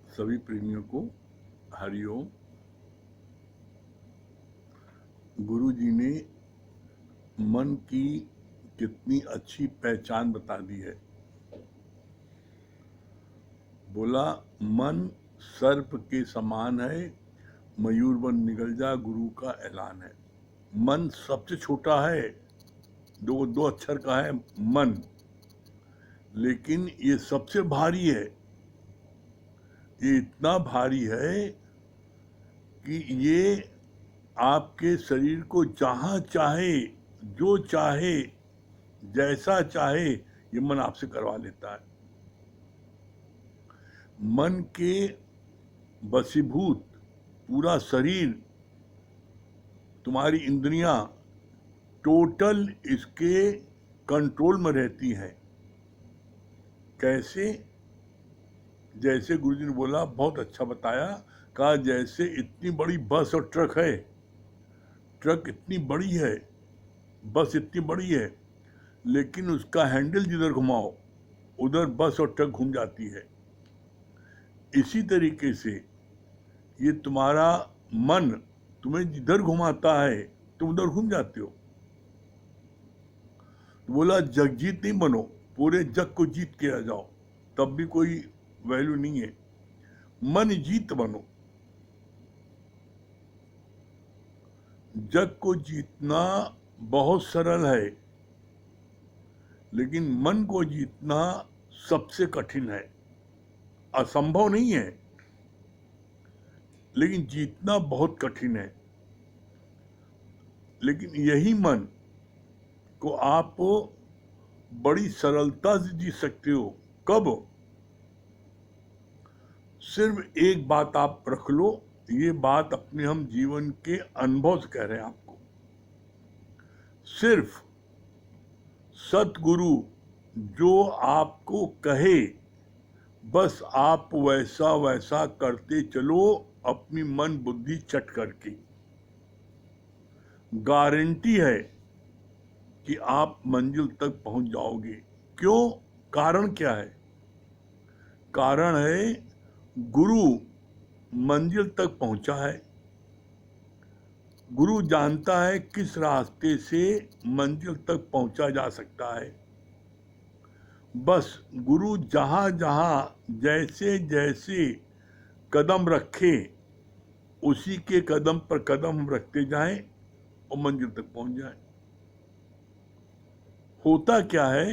सभी प्रेमियों को हरिओम। गुरु जी ने मन की कितनी अच्छी पहचान बता दी है। बोला मन सर्प के समान है, मयूर बन निकल जा, गुरु का ऐलान है। मन सबसे छोटा है, दो अक्षर का है मन, लेकिन ये सबसे भारी है। ये इतना भारी है कि ये आपके शरीर को जहां चाहे, जो चाहे, जैसा चाहे, ये मन आपसे करवा लेता है। मन के वशीभूत पूरा शरीर, तुम्हारी इंद्रियां टोटल इसके कंट्रोल में रहती हैं। कैसे? जैसे गुरुजी ने बोला, बहुत अच्छा बताया, कहा जैसे इतनी बड़ी बस और ट्रक है, ट्रक इतनी बड़ी है, बस इतनी बड़ी है, लेकिन उसका हैंडल जिधर घुमाओ उधर बस और ट्रक घूम जाती है। इसी तरीके से ये तुम्हारा मन तुम्हें जिधर घुमाता है तुम उधर घूम जाते हो। तो बोला जगजीत नहीं बनो, पूरे जग को जीत के आ जाओ, तब भी कोई वैल्यू नहीं है। मन जीत बनो। जग को जीतना बहुत सरल है, लेकिन मन को जीतना सबसे कठिन है। असंभव नहीं है, लेकिन जीतना बहुत कठिन है। लेकिन यही मन को आप बड़ी सरलता से जी सकते हो। कब? सिर्फ एक बात आप रख लो, ये बात अपने हम जीवन के अनुभव से कह रहे हैं आपको। सिर्फ सतगुरु जो आपको कहे, बस आप वैसा वैसा करते चलो, अपनी मन बुद्धि चट करके। गारंटी है कि आप मंजिल तक पहुंच जाओगे। क्यों? कारण क्या है? कारण है गुरु मंजिल तक पहुंचा है। गुरु जानता है किस रास्ते से मंजिल तक पहुंचा जा सकता है। बस गुरु जहां जहां जैसे जैसे कदम रखे, उसी के कदम पर कदम हम रखते जाएं और मंजिल तक पहुंच जाएं। होता क्या है,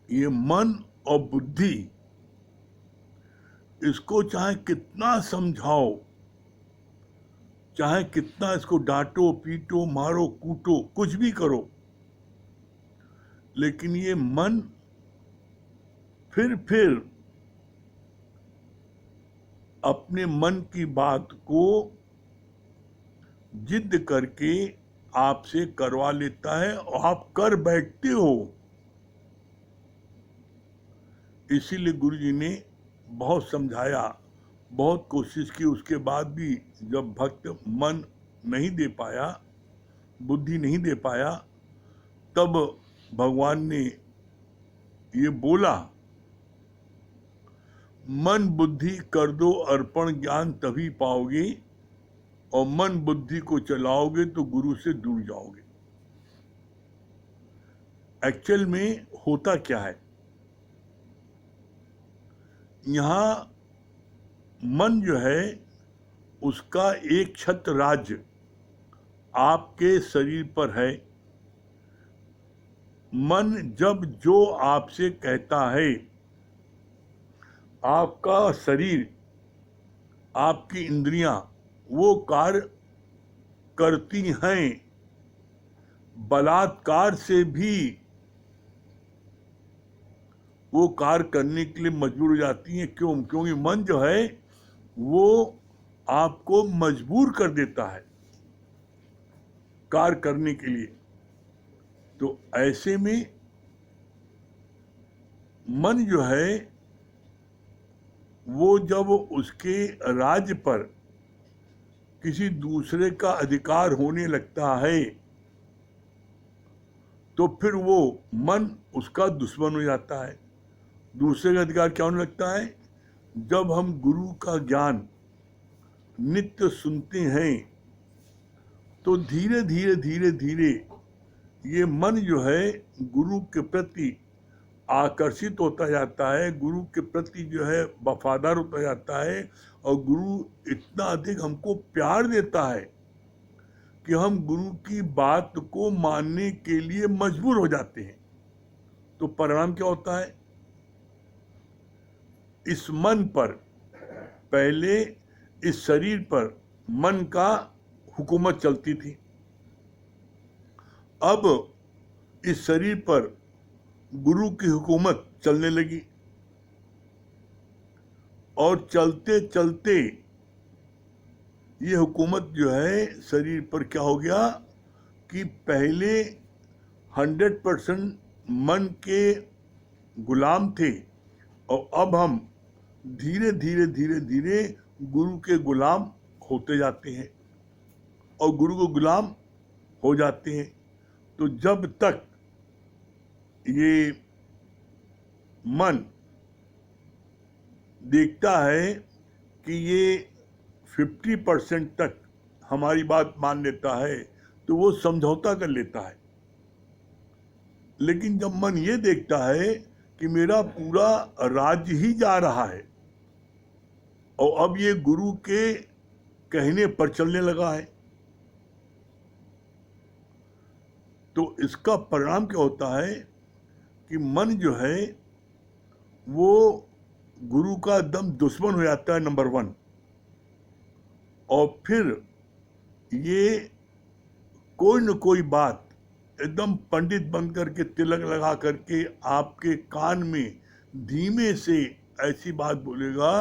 ये मन और बुद्धि, इसको चाहे कितना समझाओ, चाहे कितना इसको डांटो, पीटो, मारो, कूटो, कुछ भी करो, लेकिन ये मन फिर अपने मन की बात को जिद करके आपसे करवा लेता है और आप कर बैठते हो। इसीलिए गुरुजी ने बहुत समझाया, बहुत कोशिश की, उसके बाद भी जब भक्त मन नहीं दे पाया, बुद्धि नहीं दे पाया, तब भगवान ने ये बोला, मन बुद्धि कर दो अर्पण, ज्ञान तभी पाओगे, और मन बुद्धि को चलाओगे तो गुरु से दूर जाओगे। एक्चुअल में होता क्या है, यहां मन जो है उसका एक छत्र राज्य आपके शरीर पर है। मन जब जो आपसे कहता है, आपका शरीर, आपकी इंद्रियां वो कार्य करती हैं। बलात्कार से भी वो कार्य करने के लिए मजबूर हो जाती हैं। क्यों? क्योंकि मन जो है वो आपको मजबूर कर देता है कार्य करने के लिए। तो ऐसे में मन जो है वो जब उसके राज्य पर किसी दूसरे का अधिकार होने लगता है, तो फिर वो मन उसका दुश्मन हो जाता है। दूसरे का अधिकार क्या होने लगता है? जब हम गुरु का ज्ञान नित्य सुनते हैं तो धीरे धीरे धीरे धीरे ये मन जो है गुरु के प्रति आकर्षित होता जाता है, गुरु के प्रति जो है वफादार होता जाता है, और गुरु इतना अधिक हमको प्यार देता है कि हम गुरु की बात को मानने के लिए मजबूर हो जाते हैं। तो परिणाम क्या होता है? इस मन पर, पहले इस शरीर पर मन का हुकूमत चलती थी, अब इस शरीर पर गुरु की हुकूमत चलने लगी, और चलते चलते ये हुकूमत जो है शरीर पर क्या हो गया कि पहले 100% मन के गुलाम थे, और अब हम धीरे धीरे धीरे धीरे गुरु के गुलाम होते जाते हैं और गुरु को गुलाम हो जाते हैं। तो जब तक ये मन देखता है कि ये 50% तक हमारी बात मान लेता है तो वो समझौता कर लेता है, लेकिन जब मन ये देखता है कि मेरा पूरा राज्य ही जा रहा है और अब ये गुरु के कहने पर चलने लगा है, तो इसका परिणाम क्या होता है कि मन जो है वो गुरु का एकदम दुश्मन हो जाता है, नंबर 1। और फिर ये कोई न कोई बात एकदम पंडित बन करके तिलक लगा करके आपके कान में धीमे से ऐसी बात बोलेगा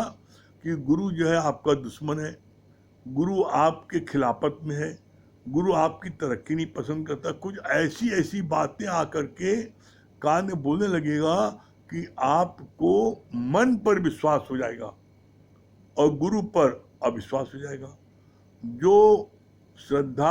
कि गुरु जो है आपका दुश्मन है, गुरु आपके खिलाफत में है, गुरु आपकी तरक्की नहीं पसंद करता। कुछ ऐसी ऐसी बातें आकर के कान में बोलने लगेगा कि आपको मन पर विश्वास हो जाएगा और गुरु पर अविश्वास हो जाएगा। जो श्रद्धा